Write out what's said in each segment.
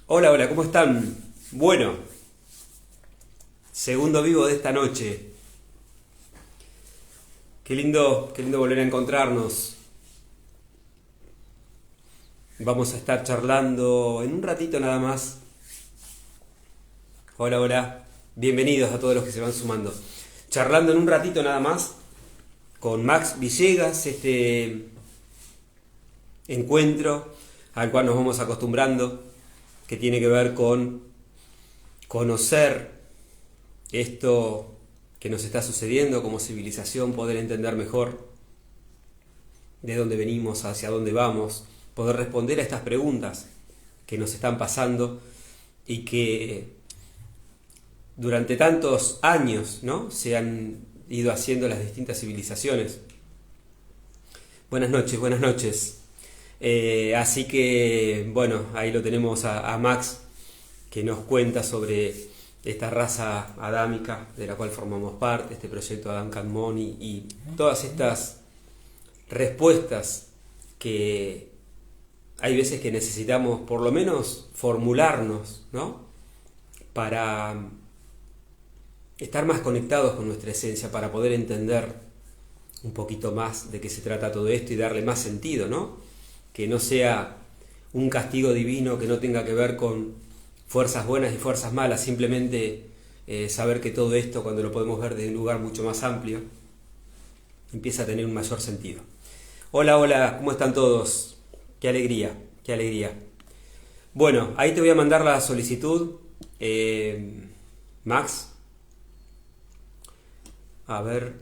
Hola, hola, ¿cómo están? Bueno, segundo vivo de esta noche. Qué lindo volver a encontrarnos. Vamos a estar charlando en un ratito nada más. Hola, hola. Bienvenidos a todos los que se van sumando. Charlando en un ratito nada más con Max Villegas, este encuentro al cual nos vamos acostumbrando, que tiene que ver con conocer esto que nos está sucediendo como civilización, poder entender mejor de dónde venimos, hacia dónde vamos, poder responder a estas preguntas que nos están pasando y que durante tantos años, ¿no?, se han ido haciendo las distintas civilizaciones. Buenas noches, buenas noches. Así que, bueno, ahí lo tenemos a Max, que nos cuenta sobre esta raza adámica de la cual formamos parte, este proyecto Adam Kadmon y todas estas respuestas que hay veces que necesitamos por lo menos formularnos, ¿no? Para estar más conectados con nuestra esencia, para poder entender un poquito más de qué se trata todo esto y darle más sentido, ¿no? Que no sea un castigo divino, que no tenga que ver con fuerzas buenas y fuerzas malas, simplemente saber que todo esto, cuando lo podemos ver desde un lugar mucho más amplio, empieza a tener un mayor sentido. Hola, hola, ¿cómo están todos? Qué alegría, qué alegría. Bueno, ahí te voy a mandar la solicitud, Max. A ver.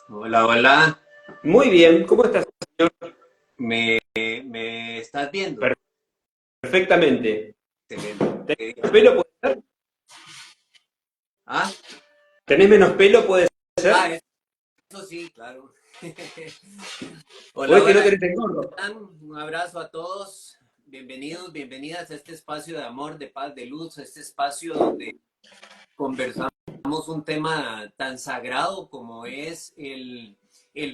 Hola, hola. Muy bien, ¿cómo estás? ¿Me estás viendo? Perfectamente. Excelente. ¿Tenés menos pelo, puede ser? ¿Ah? ¿Tenés menos pelo, puede Ah, ser? eso sí, claro. ¿O Hola, es que no hola. tenés engorro? Un abrazo a todos. Bienvenidos, bienvenidas a este espacio de amor, de paz, de luz, a este espacio donde conversamos un tema tan sagrado como es el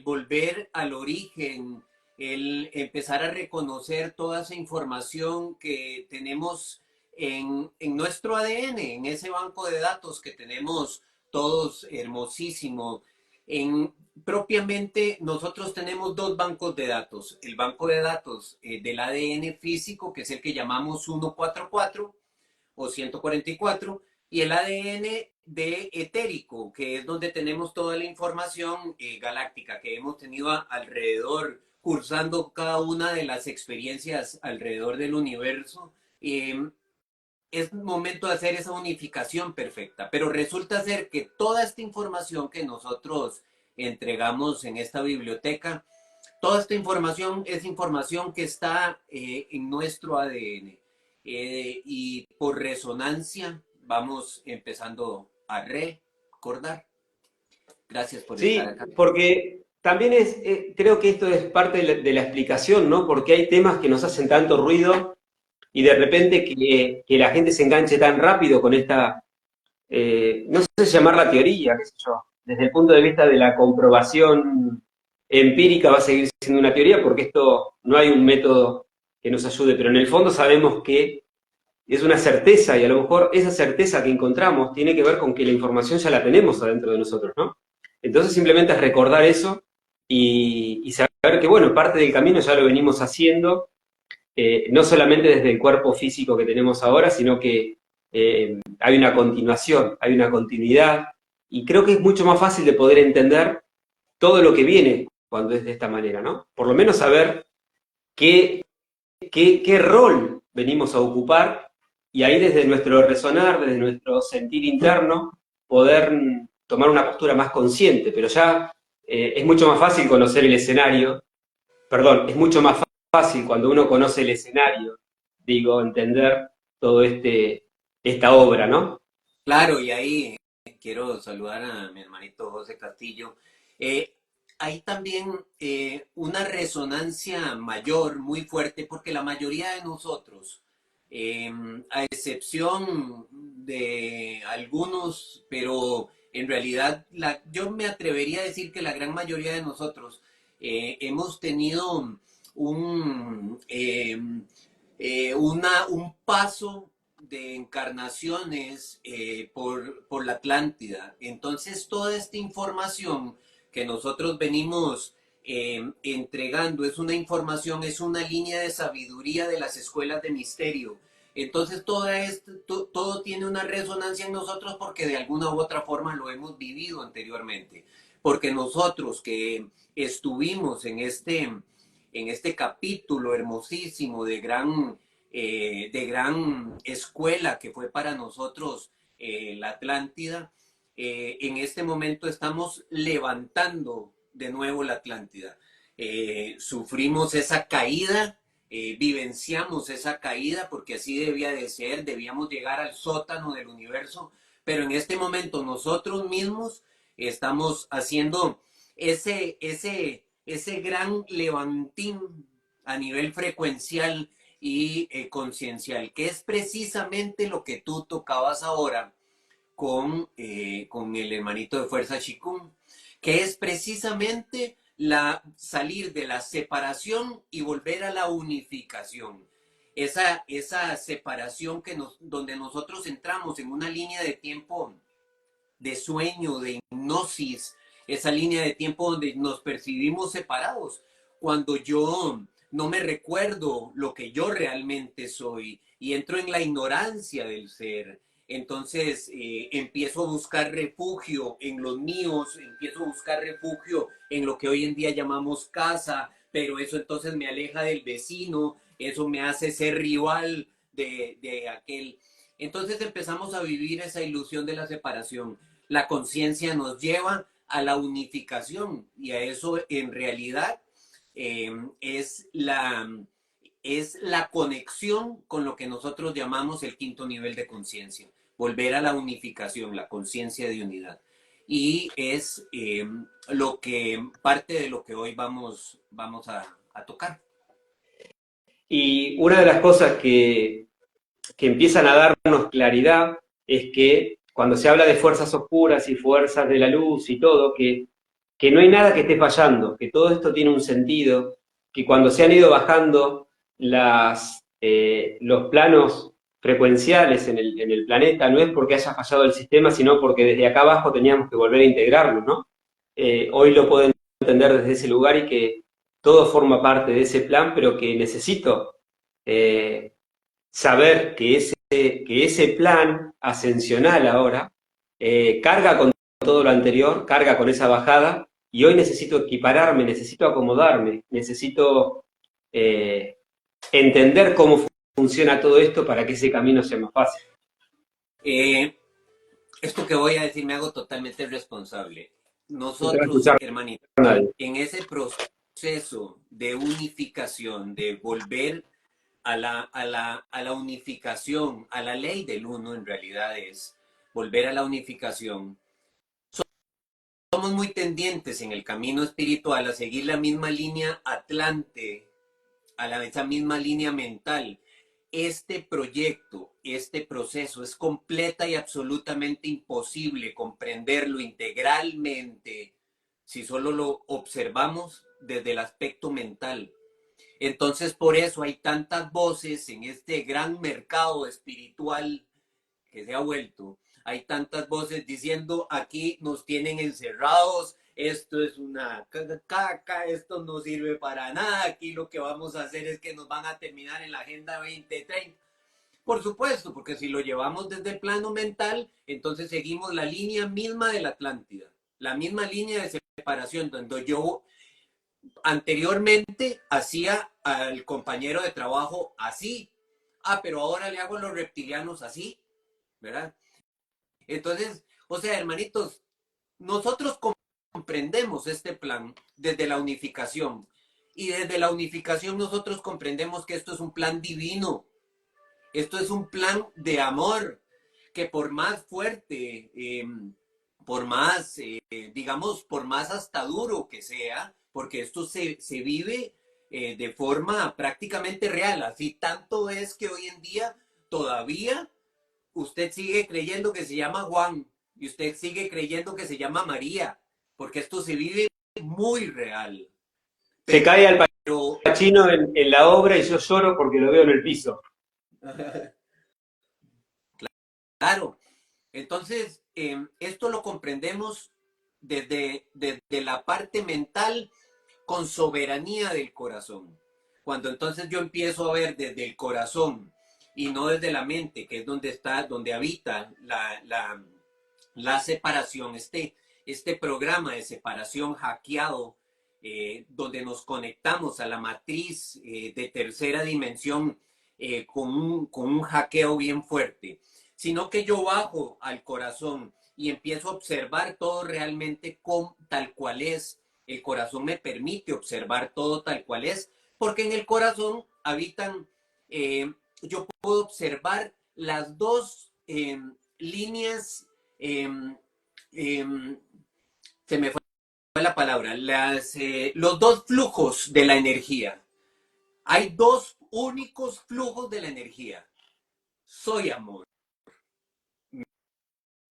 volver al origen, el empezar a reconocer toda esa información que tenemos en nuestro ADN, en ese banco de datos que tenemos todos hermosísimo. En, propiamente nosotros tenemos dos bancos de datos. El banco de datos del ADN físico, que es el que llamamos 144 o 144, y el ADN de etérico, que es donde tenemos toda la información galáctica que hemos tenido alrededor, cursando cada una de las experiencias alrededor del universo. Es momento de hacer esa unificación perfecta, pero resulta ser que toda esta información que nosotros entregamos en esta biblioteca, toda esta información es información que está en nuestro ADN. Y por resonancia vamos empezando a recordar. Gracias por estar Sí, acá. porque también creo que esto es parte de la explicación, ¿no? Porque hay temas que nos hacen tanto ruido y de repente que la gente se enganche tan rápido con esta, no sé si llamarla teoría, qué sé yo, desde el punto de vista de la comprobación empírica va a seguir siendo una teoría porque esto no hay un método que nos ayude, pero en el fondo sabemos que es una certeza y a lo mejor esa certeza que encontramos tiene que ver con que la información ya la tenemos adentro de nosotros, ¿no? Entonces simplemente es recordar eso y saber que, bueno, parte del camino ya lo venimos haciendo, no solamente desde el cuerpo físico que tenemos ahora, sino que hay una continuación, hay una continuidad y creo que es mucho más fácil de poder entender todo lo que viene cuando es de esta manera, ¿no? Por lo menos saber qué qué rol venimos a ocupar y ahí desde nuestro resonar, desde nuestro sentir interno, poder tomar una postura más consciente, pero ya es mucho más fácil conocer el escenario, perdón, es mucho más fácil cuando uno conoce el escenario, digo, entender todo esta obra, ¿no? Claro, y ahí quiero saludar a mi hermanito José Castillo. Eh, Hay también una resonancia mayor, muy fuerte, porque la mayoría de nosotros a excepción de algunos, pero en realidad yo me atrevería a decir que la gran mayoría de nosotros hemos tenido un, un paso de encarnaciones por la Atlántida. Entonces, toda esta información que nosotros venimos entregando es una información, es una línea de sabiduría de las escuelas de misterio. Entonces, todo tiene una resonancia en nosotros porque de alguna u otra forma lo hemos vivido anteriormente. Porque nosotros que estuvimos en este capítulo hermosísimo de gran escuela que fue para nosotros la Atlántida, en este momento estamos levantando de nuevo la Atlántida. Sufrimos esa caída, vivenciamos esa caída porque así debía de ser, debíamos llegar al sótano del universo, pero en este momento nosotros mismos estamos haciendo ese gran levantín a nivel frecuencial y conciencial, que es precisamente lo que tú tocabas ahora con el hermanito de Fuerza Chikung, que es precisamente salir de la separación y volver a la unificación. Esa separación donde nosotros entramos en una línea de tiempo de sueño, de hipnosis, esa línea de tiempo donde nos percibimos separados, cuando yo no me recuerdo lo que yo realmente soy y entro en la ignorancia del ser. Entonces empiezo a buscar refugio en los míos, empiezo a buscar refugio en lo que hoy en día llamamos casa, pero eso entonces me aleja del vecino, eso me hace ser rival de aquel. Entonces empezamos a vivir esa ilusión de la separación. La conciencia nos lleva a la unificación y a eso en realidad eh, es, la, es la conexión con lo que nosotros llamamos el quinto nivel de conciencia. Volver a la unificación, la conciencia de unidad. Y es parte de lo que hoy vamos a tocar. Y una de las cosas que empiezan a darnos claridad es que cuando se habla de fuerzas oscuras y fuerzas de la luz y todo, que no hay nada que esté fallando, que todo esto tiene un sentido, que cuando se han ido bajando los planos frecuenciales en el planeta, no es porque haya fallado el sistema, sino porque desde acá abajo teníamos que volver a integrarlo, ¿no? Hoy lo puedo entender desde ese lugar y que todo forma parte de ese plan, pero que necesito saber que ese plan ascensional ahora carga con todo lo anterior, carga con esa bajada, y hoy necesito equipararme, necesito acomodarme, necesito entender cómo funciona todo esto para que ese camino sea más fácil. Esto que voy a decir me hago totalmente responsable. No te va a Nosotros, escuchar hermanito, nadie. en ese proceso de unificación, de volver a la unificación, a la ley del uno en realidad es volver a la unificación. Somos muy tendientes en el camino espiritual a seguir la misma línea atlante, esa misma línea mental. Este proyecto, este proceso es completa y absolutamente imposible comprenderlo integralmente si solo lo observamos desde el aspecto mental. Entonces, por eso hay tantas voces en este gran mercado espiritual que se ha vuelto. Hay tantas voces diciendo aquí nos tienen encerrados, esto es una caca, esto no sirve para nada, aquí lo que vamos a hacer es que nos van a terminar en la Agenda 2030. Por supuesto, porque si lo llevamos desde el plano mental, entonces seguimos la línea misma de la Atlántida, la misma línea de separación, donde yo anteriormente hacía al compañero de trabajo así, pero ahora le hago a los reptilianos así, ¿verdad? Entonces, o sea, hermanitos, nosotros comprendemos este plan desde la unificación y desde la unificación nosotros comprendemos que esto es un plan divino, esto es un plan de amor que por más fuerte, por más, digamos, por más hasta duro que sea, porque esto se vive de forma prácticamente real. Así tanto es que hoy en día todavía usted sigue creyendo que se llama Juan y usted sigue creyendo que se llama María, porque esto se vive muy real. Se cae Al Pacino en la obra y yo lloro porque lo veo en el piso. Claro. Entonces, esto lo comprendemos desde la parte mental con soberanía del corazón. Cuando entonces yo empiezo a ver desde el corazón y no desde la mente, que es donde está, donde habita la separación, este programa de separación hackeado, donde nos conectamos a la matriz de tercera dimensión con un hackeo bien fuerte, sino que yo bajo al corazón y empiezo a observar todo realmente tal cual es. El corazón me permite observar todo tal cual es, porque en el corazón habitan, yo puedo observar las dos líneas, eh, eh, se me fue la palabra, los dos flujos de la energía. Hay dos únicos flujos de la energía. Soy amor.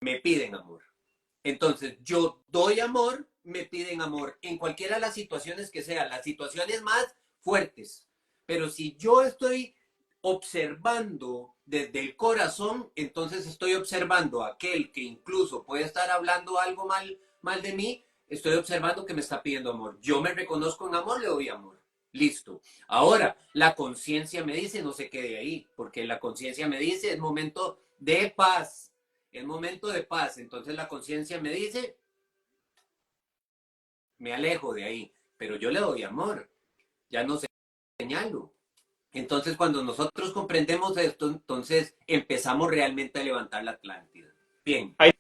Me piden amor. Entonces, yo doy amor, me piden amor, en cualquiera de las situaciones que sean, las situaciones más fuertes. Pero si yo estoy observando desde el corazón, entonces estoy observando a aquel que incluso puede estar hablando algo mal de mí, estoy observando que me está pidiendo amor. Yo me reconozco en amor, le doy amor. Listo. Ahora, la conciencia me dice, no se quede ahí, porque la conciencia me dice, es momento de paz. Es momento de paz. Entonces la conciencia me dice, me alejo de ahí, pero yo le doy amor, ya no señalo. Entonces cuando nosotros comprendemos esto, entonces empezamos realmente a levantar la Atlántida. Bien. Ahí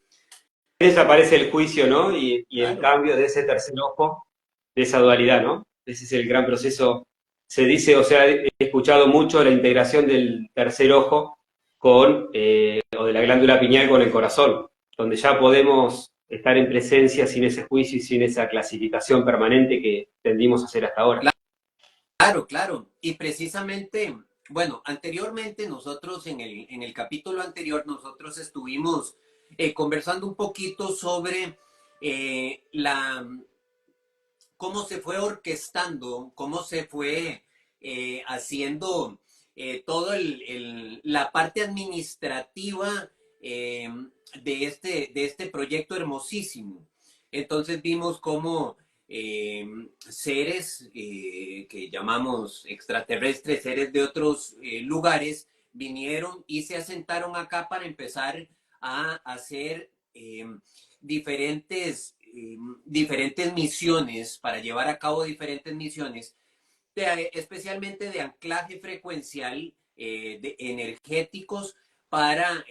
desaparece el juicio, ¿no? Y el Claro. cambio de ese tercer ojo, de esa dualidad, ¿no? Ese es el gran proceso. Se dice, o sea, he escuchado mucho la integración del tercer ojo con, o de la glándula pineal con el corazón, donde ya podemos estar en presencia sin ese juicio y sin esa clasificación permanente que tendimos a hacer hasta ahora. Claro, claro. Y precisamente, bueno, anteriormente nosotros en el capítulo anterior nosotros estuvimos conversando un poquito sobre la cómo se fue orquestando, cómo se fue haciendo todo la parte administrativa de este proyecto hermosísimo. Entonces vimos cómo seres que llamamos extraterrestres, seres de otros lugares, vinieron y se asentaron acá para empezar a hacer diferentes misiones, para llevar a cabo diferentes misiones, especialmente de anclaje frecuencial, de energéticos, para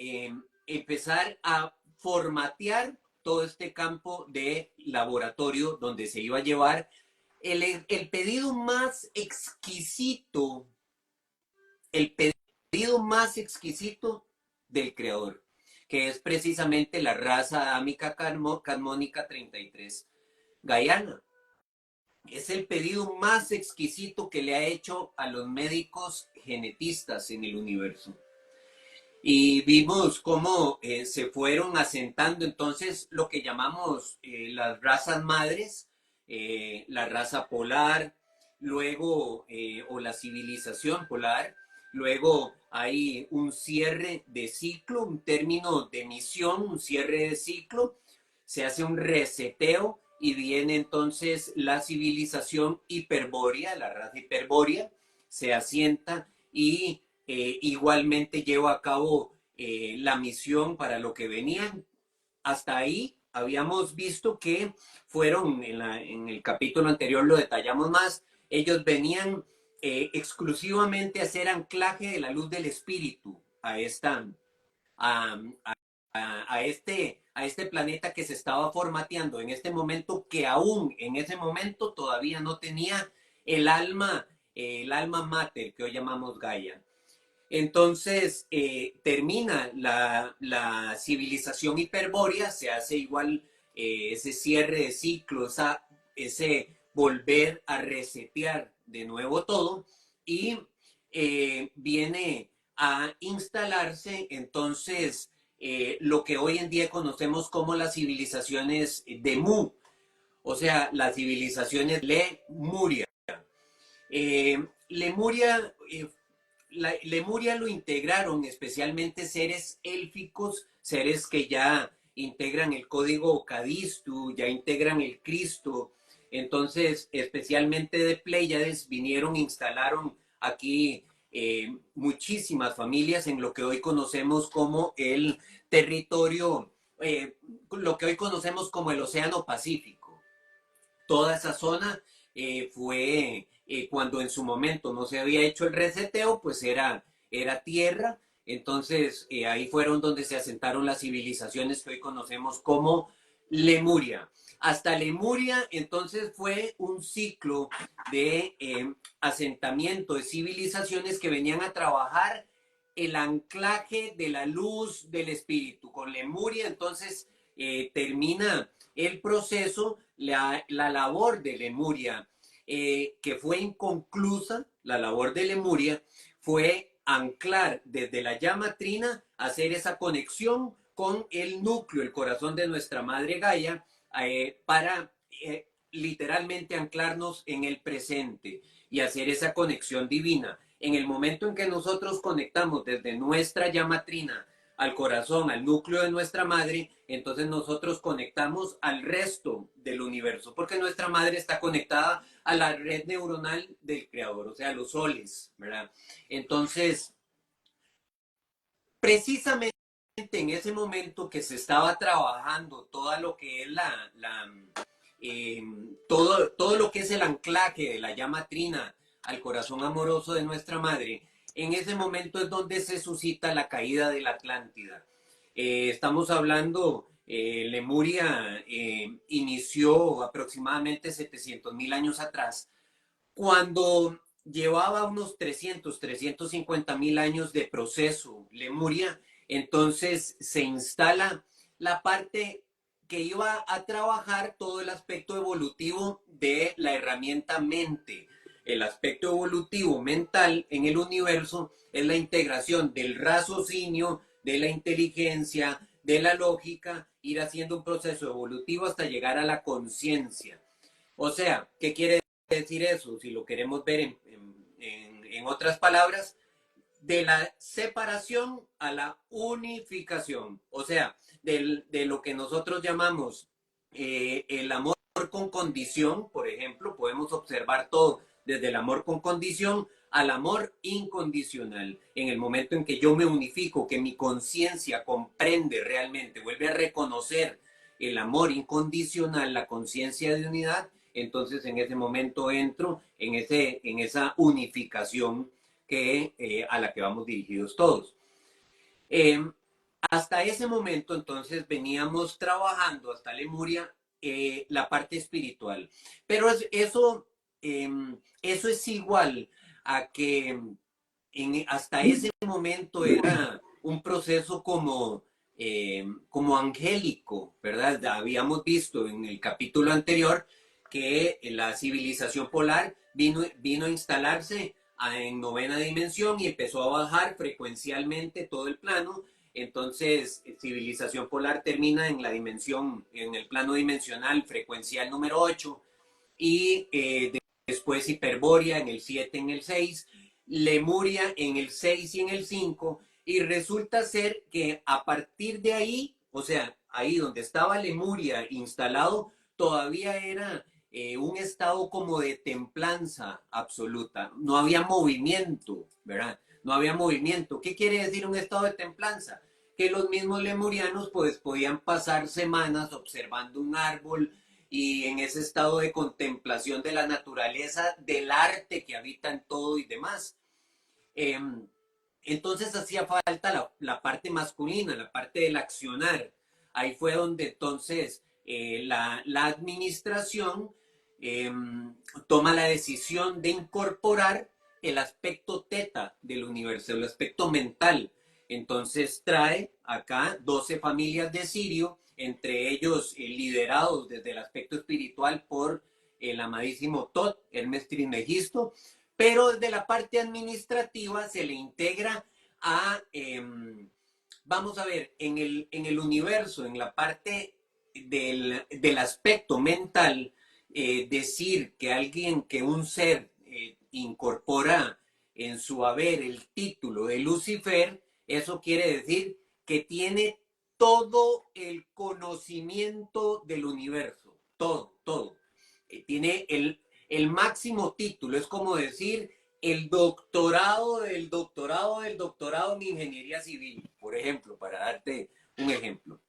empezar a formatear todo este campo de laboratorio donde se iba a llevar el pedido más exquisito, el pedido más exquisito del creador, que es precisamente la raza adámica cadmónica 33 Guyana. Es el pedido más exquisito que le ha hecho a los médicos genetistas en el universo. Y vimos cómo se fueron asentando entonces lo que llamamos las razas madres, la raza polar, luego, o la civilización polar, luego hay un cierre de ciclo, un término de misión, un cierre de ciclo, se hace un reseteo y viene entonces la civilización hiperbórea, la raza hiperbórea, se asienta y igualmente lleva a cabo la misión para lo que venían. Hasta ahí habíamos visto que fueron, en el capítulo anterior lo detallamos más, ellos venían exclusivamente a hacer anclaje de la luz del espíritu a esta, a, a este planeta que se estaba formateando en este momento, que aún en ese momento todavía no tenía el alma mater que hoy llamamos Gaia. Entonces termina la civilización hiperbórea, se hace igual ese cierre de ciclo, ese volver a resetear de nuevo todo, y viene a instalarse entonces lo que hoy en día conocemos como las civilizaciones de Mu, o sea, las civilizaciones Lemuria. Lemuria, Lemuria lo integraron especialmente seres élficos, seres que ya integran el código Cadistu, ya integran el Cristo. Entonces, especialmente de Pléyades, vinieron, instalaron aquí muchísimas familias en lo que hoy conocemos como el territorio, lo que hoy conocemos como el Océano Pacífico. Toda esa zona fue cuando en su momento no se había hecho el reseteo, pues era tierra. Entonces ahí fueron donde se asentaron las civilizaciones que hoy conocemos como Lemuria. Hasta Lemuria entonces fue un ciclo de asentamiento de civilizaciones que venían a trabajar el anclaje de la luz del espíritu. Con Lemuria entonces termina el proceso, la labor de Lemuria, que fue inconclusa, la labor de Lemuria fue anclar desde la llama trina, hacer esa conexión con el núcleo, el corazón de nuestra madre Gaia, para literalmente anclarnos en el presente y hacer esa conexión divina. En el momento en que nosotros conectamos desde nuestra llama trina al corazón, al núcleo de nuestra madre, entonces nosotros conectamos al resto del universo, porque nuestra madre está conectada a la red neuronal del creador, o sea, a los soles, ¿verdad? Entonces, precisamente en ese momento que se estaba trabajando todo lo que es todo lo que es el anclaje de la llama trina al corazón amoroso de nuestra madre, en ese momento es donde se suscita la caída de la Atlántida. Estamos hablando, Lemuria inició aproximadamente 700.000 años atrás, cuando llevaba unos 350.000 años de proceso Lemuria. Entonces se instala la parte que iba a trabajar todo el aspecto evolutivo de la herramienta mente. El aspecto evolutivo mental en el universo es la integración del raciocinio, de la inteligencia, de la lógica, ir haciendo un proceso evolutivo hasta llegar a la conciencia. O sea, ¿qué quiere decir eso? Si lo queremos ver en otras palabras, de la separación a la unificación, o sea, de lo que nosotros llamamos el amor con condición, por ejemplo, podemos observar todo desde el amor con condición al amor incondicional. En el momento en que yo me unifico, que mi conciencia comprende realmente, vuelve a reconocer el amor incondicional, la conciencia de unidad, entonces en ese momento entro en esa unificación a la que vamos dirigidos todos. Eh, Hasta ese momento, entonces, veníamos trabajando hasta Lemuria la parte espiritual. Pero eso es igual a que hasta ese momento era un proceso como angélico, ¿verdad? Ya habíamos visto en el capítulo anterior que la civilización polar vino a instalarse en novena dimensión y empezó a bajar frecuencialmente todo el plano. Entonces, civilización polar termina en la dimensión, en el plano dimensional frecuencial número 8 y después Hiperbórea en el 7, en el 6, Lemuria en el 6 y en el 5, y resulta ser que a partir de ahí, o sea, ahí donde estaba Lemuria instalado, todavía era un estado como de templanza absoluta, no había movimiento, ¿verdad? No había movimiento. ¿Qué quiere decir un estado de templanza? Que los mismos lemurianos pues podían pasar semanas observando un árbol y en ese estado de contemplación de la naturaleza, del arte que habita en todo y demás. Eh, entonces hacía falta la parte masculina, la parte del accionar. Ahí fue donde entonces la administración eh, toma la decisión de incorporar el aspecto teta del universo, el aspecto mental. Entonces trae acá 12 familias de Sirio, entre ellos liderados desde el aspecto espiritual por el amadísimo Tot, Hermes Trismegisto, pero desde la parte administrativa se le integra a, vamos a ver, en el universo, en la parte del aspecto mental, decir que alguien, que un ser incorpora en su haber el título de Lucifer, eso quiere decir que tiene todo el conocimiento del universo, todo, todo. Tiene el máximo título, es como decir el doctorado del doctorado del doctorado en ingeniería civil, por ejemplo, para darte un ejemplo.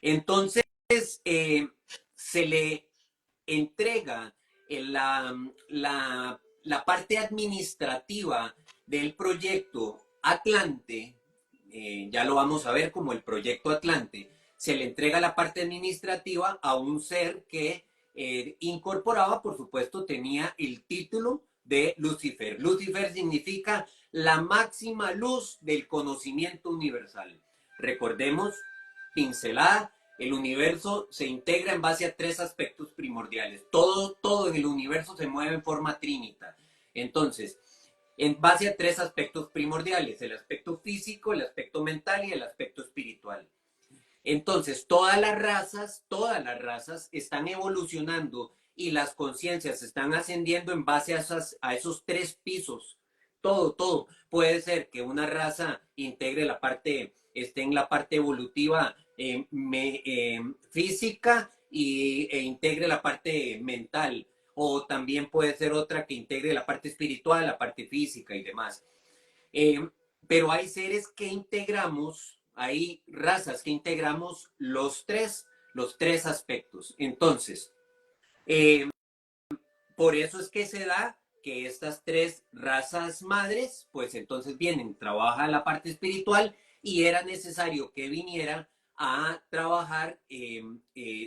Entonces, se le entrega la parte administrativa del proyecto Atlante, ya lo vamos a ver como el proyecto Atlante, se le entrega la parte administrativa a un ser que incorporaba, por supuesto, tenía el título de Lucifer. Lucifer significa la máxima luz del conocimiento universal. Recordemos, pincelada, el universo se integra en base a tres aspectos primordiales. Todo en el universo se mueve en forma trínica. Entonces, en base a tres aspectos primordiales: el aspecto físico, el aspecto mental y el aspecto espiritual. Entonces, todas las razas están evolucionando y las conciencias están ascendiendo en base a esos tres pisos. Todo. Puede ser que una raza integre la parte, esté en la parte evolutiva física e integre la parte mental. O también puede ser otra que integre la parte espiritual, la parte física y demás. Eh, pero hay seres que integramos, hay razas que integramos los tres aspectos. Entonces, eh, por eso es que se da que estas tres razas madres, pues entonces vienen, trabaja la parte espiritual y era necesario que viniera a trabajar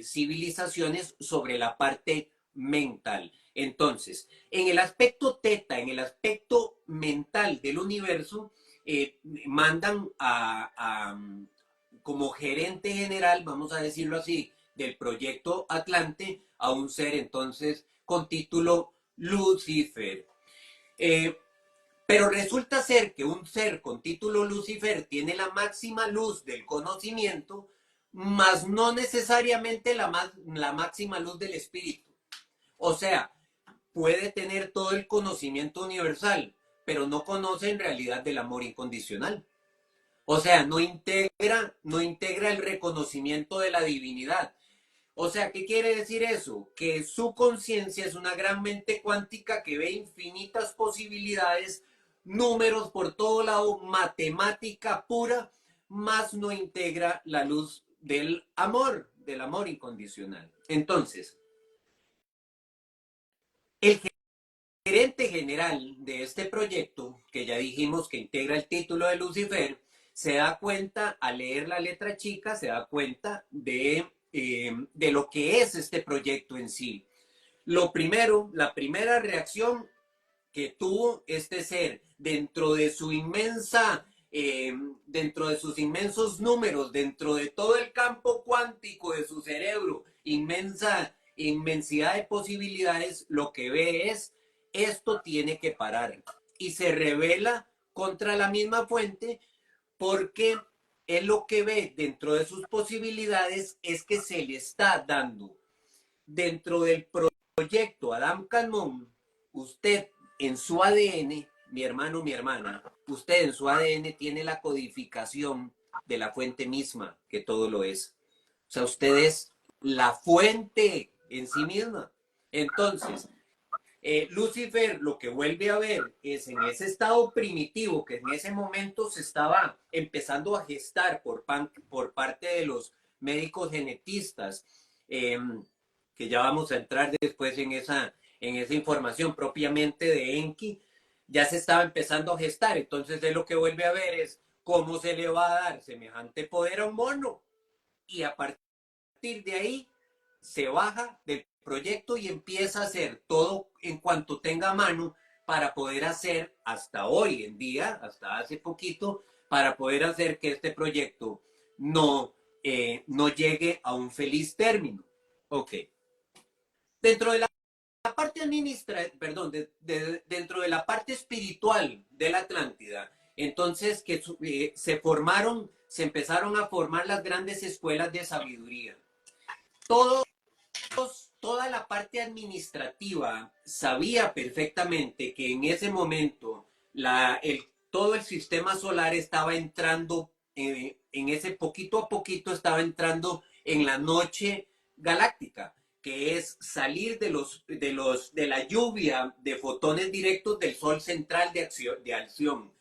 civilizaciones sobre la parte mental. Entonces, en el aspecto teta, en el aspecto mental del universo, mandan como gerente general, vamos a decirlo así, del proyecto Atlante a un ser entonces con título Lucifer. Eh, pero resulta ser que un ser con título Lucifer tiene la máxima luz del conocimiento, mas no necesariamente la máxima luz del espíritu. O sea, puede tener todo el conocimiento universal, pero no conoce en realidad del amor incondicional. O sea, no integra el reconocimiento de la divinidad. O sea, ¿qué quiere decir eso? Que su conciencia es una gran mente cuántica que ve infinitas posibilidades, números por todo lado, matemática pura, más no integra la luz del amor incondicional. Entonces, el gerente general de este proyecto, que ya dijimos que integra el título de Lucifer, se da cuenta, al leer la letra chica, se da cuenta de lo que es este proyecto en sí. Lo primero, la primera reacción que tuvo este ser dentro de sus inmensos números, dentro de todo el campo cuántico de su cerebro, inmensidad de posibilidades, lo que ve es: esto tiene que parar. Y se revela contra la misma fuente, porque él lo que ve dentro de sus posibilidades es que se le está dando dentro del proyecto Adam Cannon. Usted en su ADN, mi hermano, mi hermana, usted en su ADN tiene la codificación de la fuente misma, que todo lo es. O sea, usted es la fuente en sí misma. Entonces, Lucifer lo que vuelve a ver es, en ese estado primitivo que en ese momento se estaba empezando a gestar por parte de los médicos genetistas, que ya vamos a entrar después en esa información propiamente de Enki, ya se estaba empezando a gestar. Entonces él lo que vuelve a ver es cómo se le va a dar semejante poder a un mono, y a partir de ahí se baja del proyecto y empieza a hacer todo en cuanto tenga a mano para poder hacer, hasta hoy en día, hasta hace poquito, para poder hacer que este proyecto no llegue a un feliz término. Ok. Dentro de la parte dentro de la parte espiritual de la Atlántida, Entonces, se empezaron a formar las grandes escuelas de sabiduría. Todos, toda la parte administrativa sabía perfectamente que en ese momento todo el sistema solar estaba entrando, en ese poquito a poquito estaba entrando en la noche galáctica, que es salir de la lluvia de fotones directos del sol central de acción.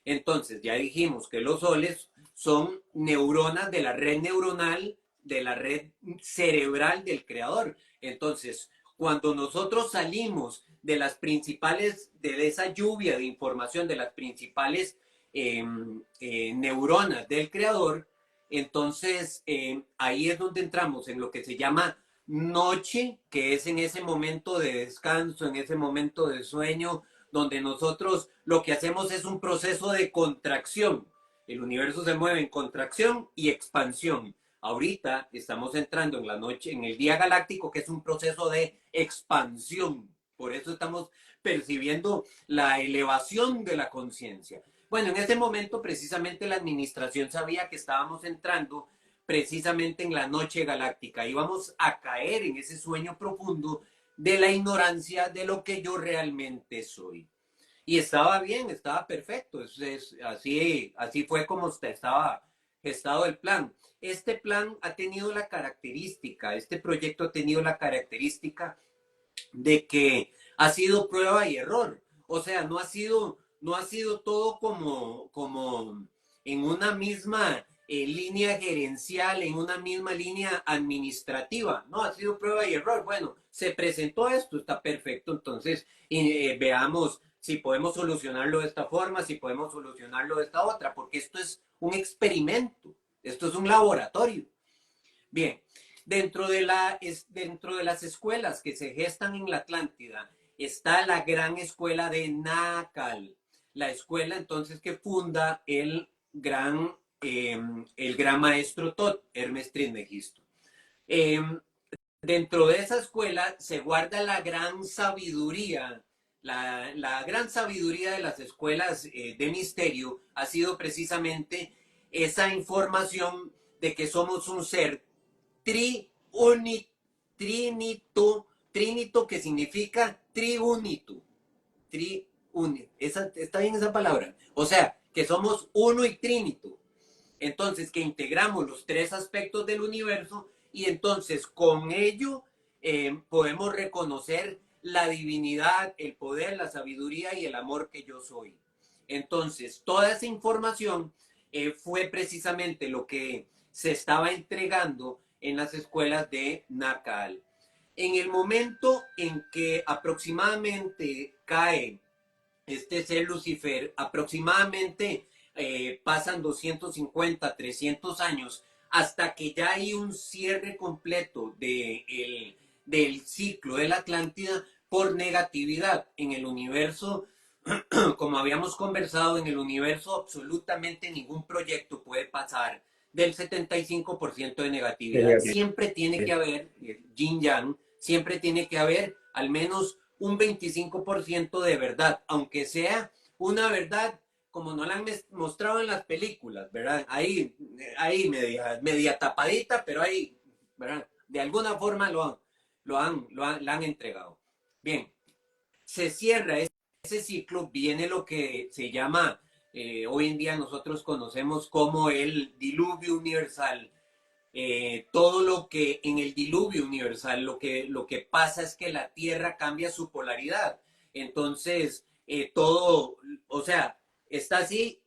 Entonces, ya dijimos que los soles son neuronas de la red neuronal, de la red cerebral del creador. Entonces, cuando nosotros salimos de las principales, de esa lluvia de información, de las principales neuronas del creador, entonces ahí es donde entramos en lo que se llama noche, que es en ese momento de descanso, en ese momento de sueño, donde nosotros lo que hacemos es un proceso de contracción. El universo se mueve en contracción y expansión. Ahorita estamos entrando en la noche, en el día galáctico, que es un proceso de expansión. Por eso estamos percibiendo la elevación de la conciencia. Bueno, en ese momento precisamente la administración sabía que estábamos entrando precisamente en la noche galáctica. Íbamos a caer en ese sueño profundo de la ignorancia de lo que yo realmente soy. Y estaba bien, estaba perfecto. Así fue como estaba gestado el plan. Este plan ha tenido la característica, este proyecto ha tenido la característica de que ha sido prueba y error. O sea, no ha sido todo como en una misma línea gerencial, en una misma línea administrativa. No, ha sido prueba y error. Bueno, se presentó esto, está perfecto. Entonces, veamos si podemos solucionarlo de esta forma, si podemos solucionarlo de esta otra, porque esto es un experimento, esto es un laboratorio. Bien, dentro de las escuelas que se gestan en la Atlántida está la gran escuela de Nácal, la escuela entonces que funda el gran maestro Tot, Hermes Trismegisto. Eh, Dentro de esa escuela se guarda la gran sabiduría. La gran sabiduría de las escuelas de misterio ha sido precisamente esa información de que somos un ser trinito, que significa triunito. ¿Está bien esa palabra? O sea, que somos uno y trínito. Entonces, que integramos los tres aspectos del universo y entonces con ello podemos reconocer la divinidad, el poder, la sabiduría y el amor que yo soy. Entonces, toda esa información fue precisamente lo que se estaba entregando en las escuelas de Nakal. En el momento en que aproximadamente cae este ser Lucifer, aproximadamente pasan 250, 300 años hasta que ya hay un cierre completo del ciclo de la Atlántida por negatividad en el universo. Como habíamos conversado, en el universo absolutamente ningún proyecto puede pasar del 75% de negatividad. Siempre tiene que haber yin yang, siempre tiene que haber al menos un 25% de verdad, aunque sea una verdad como no la han mostrado en las películas, ¿verdad? Ahí media tapadita, pero ahí, ¿verdad? De alguna forma la han entregado. Bien, se cierra ese ciclo, viene lo que se llama, hoy en día nosotros conocemos como el diluvio universal. Todo lo que en el diluvio universal, lo que pasa es que la Tierra cambia su polaridad. Entonces, todo, o sea, está así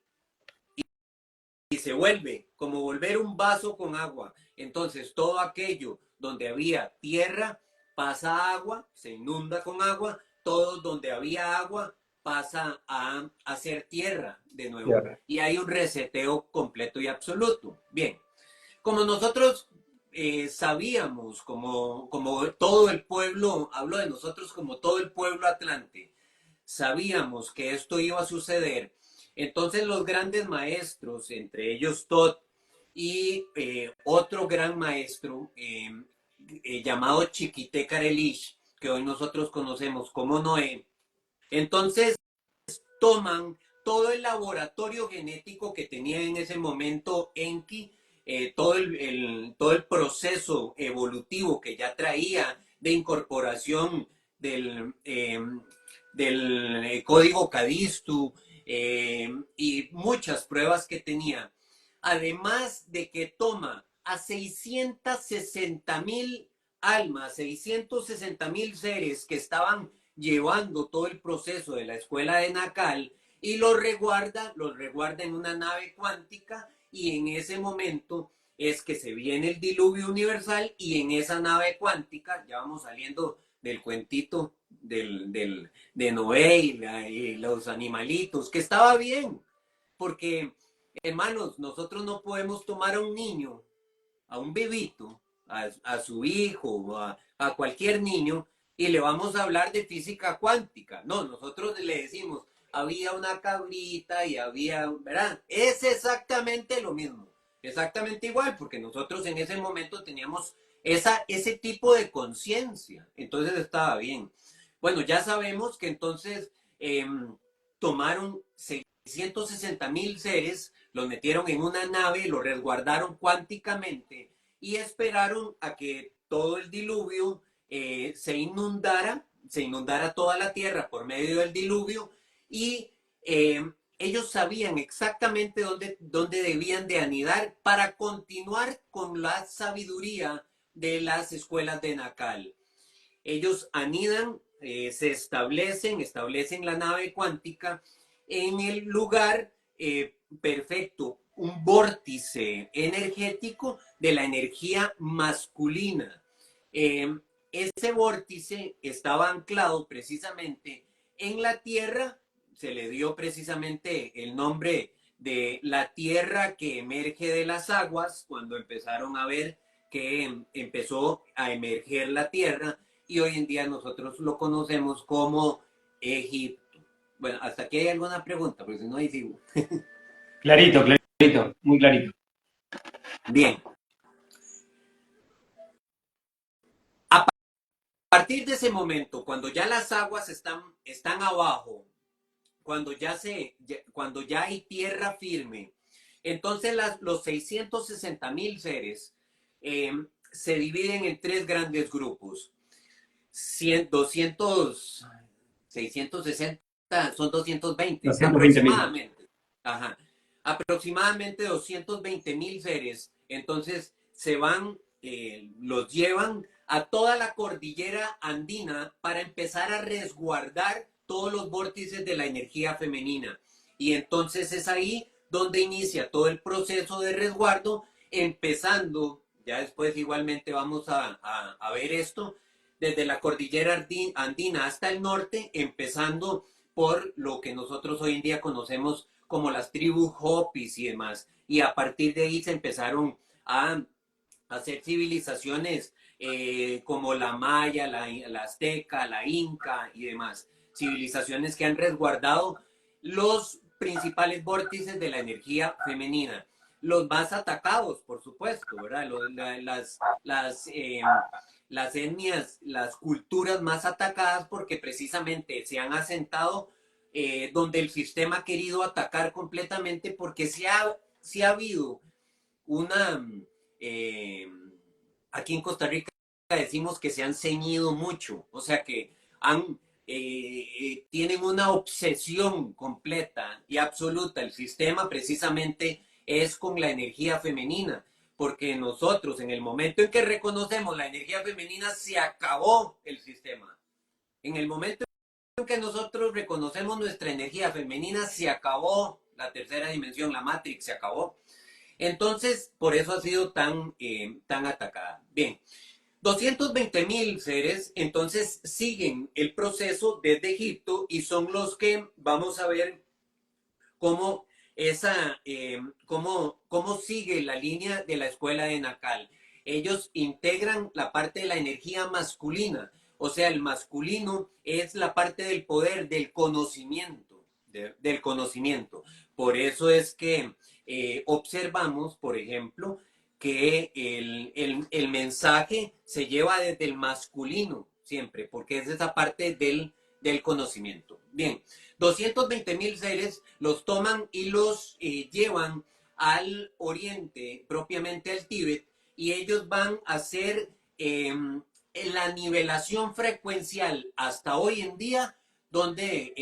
y se vuelve como volver un vaso con agua. Entonces, todo aquello donde había tierra pasa agua, se inunda con agua, todo donde había agua pasa a ser tierra de nuevo. Y hay un reseteo completo y absoluto. Bien, como nosotros sabíamos, como todo el pueblo, hablo de nosotros como todo el pueblo atlante, sabíamos que esto iba a suceder. Entonces los grandes maestros, entre ellos Tot y otro gran maestro llamado Chiquité Karelish, que hoy nosotros conocemos como Noé, entonces toman todo el laboratorio genético que tenía en ese momento Enki, todo el proceso evolutivo que ya traía de incorporación del código Cadistu y muchas pruebas que tenía. Además de que toma a 660,000 almas, 660,000 seres que estaban llevando todo el proceso de la escuela de Nacal y los resguarda en una nave cuántica, y en ese momento es que se viene el diluvio universal, y en esa nave cuántica, ya vamos saliendo del cuentito de Noé y los animalitos, que estaba bien, porque hermanos, nosotros no podemos tomar a un niño, a un bebito, a su hijo, a cualquier niño, y le vamos a hablar de física cuántica. No, nosotros le decimos, había una cabrita y había, ¿verdad? Es exactamente lo mismo, exactamente igual, porque nosotros en ese momento teníamos ese tipo de conciencia, entonces estaba bien. Bueno, ya sabemos que entonces tomaron 660,000 seres, los metieron en una nave, los resguardaron cuánticamente y esperaron a que todo el diluvio se inundara toda la tierra por medio del diluvio, y ellos sabían exactamente dónde debían de anidar para continuar con la sabiduría de las escuelas de Nacal. Ellos anidan, se establecen la nave cuántica en el lugar perfecto, un vórtice energético de la energía masculina. Ese vórtice estaba anclado precisamente en la Tierra, se le dio precisamente el nombre de la Tierra que emerge de las aguas, cuando empezaron a ver que empezó a emerger la Tierra, y hoy en día nosotros lo conocemos como Egipto. Bueno, hasta aquí hay alguna pregunta, porque si no, ahí sigo. Clarito, clarito, muy clarito. Bien. A partir de ese momento, cuando ya las aguas están abajo, cuando ya hay tierra firme, entonces los 660,000 seres se dividen en tres grandes grupos. 660 son 220 aproximadamente. Ajá. Aproximadamente 220,000 seres. Entonces se van, los llevan a toda la cordillera andina para empezar a resguardar todos los vórtices de la energía femenina. Y entonces es ahí donde inicia todo el proceso de resguardo, empezando, ya después igualmente vamos a ver esto, desde la cordillera andina hasta el norte, empezando por lo que nosotros hoy en día conocemos como las tribus Hopis y demás. Y a partir de ahí se empezaron a hacer civilizaciones como la maya, la azteca, la inca y demás. Civilizaciones que han resguardado los principales vórtices de la energía femenina. Los más atacados, por supuesto, ¿verdad? Las etnias, las culturas más atacadas, porque precisamente se han asentado donde el sistema ha querido atacar completamente, porque sí ha habido una... aquí en Costa Rica decimos que se han ceñido mucho, o sea que tienen una obsesión completa y absoluta. El sistema precisamente es con la energía femenina, porque nosotros en el momento en que reconocemos la energía femenina se acabó el sistema. En el momento en que nosotros reconocemos nuestra energía femenina se acabó la tercera dimensión, la Matrix se acabó. Entonces, por eso ha sido tan atacada. Bien, 220,000 seres entonces siguen el proceso desde Egipto, y son los que vamos a ver cómo cómo sigue la línea de la escuela de Nacal. Ellos integran la parte de la energía masculina, o sea, el masculino es la parte del poder, del conocimiento, del conocimiento. Por eso es que observamos, por ejemplo, que el mensaje se lleva desde el masculino siempre, porque es esa parte del conocimiento. Bien, 220.000 seres los toman y los llevan al oriente, propiamente al Tíbet, y ellos van a hacer la nivelación frecuencial hasta hoy en día, donde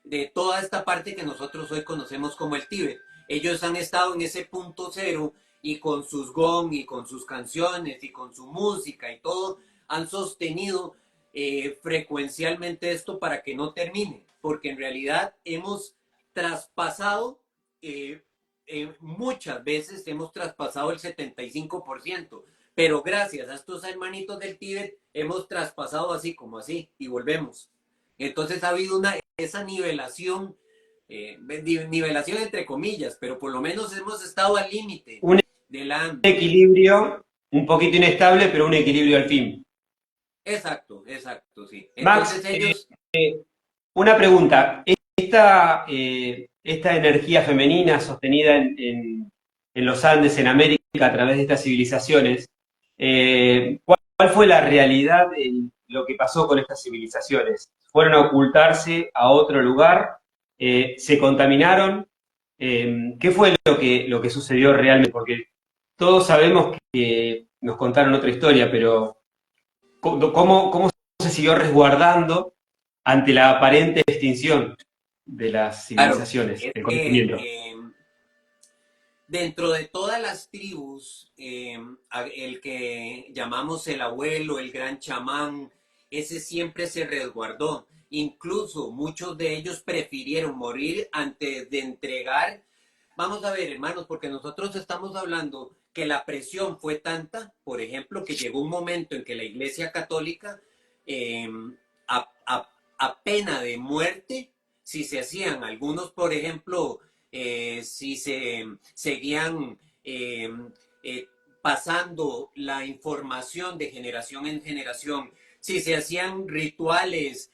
de toda esta parte que nosotros hoy conocemos como el Tíbet. Ellos han estado en ese punto cero y con sus gong y con sus canciones y con su música y todo, han sostenido frecuencialmente esto para que no termine, porque en realidad hemos traspasado, muchas veces hemos traspasado el 75%, pero gracias a estos hermanitos del Tíbet hemos traspasado así como así y volvemos. Entonces ha habido esa nivelación, nivelación entre comillas, pero por lo menos hemos estado al límite Un de la... equilibrio un poquito inestable, pero un equilibrio al fin. Exacto, exacto, sí. Max, Entonces ellos... una pregunta. Esta energía femenina sostenida en los Andes, en América, a través de estas civilizaciones, ¿cuál fue la realidad de lo que pasó con estas civilizaciones? ¿Fueron a ocultarse a otro lugar? ¿Se contaminaron? ¿Qué fue lo que sucedió realmente? Porque todos sabemos que nos contaron otra historia, pero ¿cómo se siguió resguardando ante la aparente extinción de las Claro, civilizaciones, es del que conocimiento? dentro de todas las tribus, el que llamamos el abuelo, el gran chamán, ese siempre se resguardó. Incluso muchos de ellos prefirieron morir antes de entregar. Vamos a ver, hermanos, porque nosotros estamos hablando que la presión fue tanta, por ejemplo, que llegó un momento en que la Iglesia Católica, eh, a pena de muerte, si se hacían algunos, por ejemplo, si se seguían eh, pasando la información de generación en generación, si se hacían rituales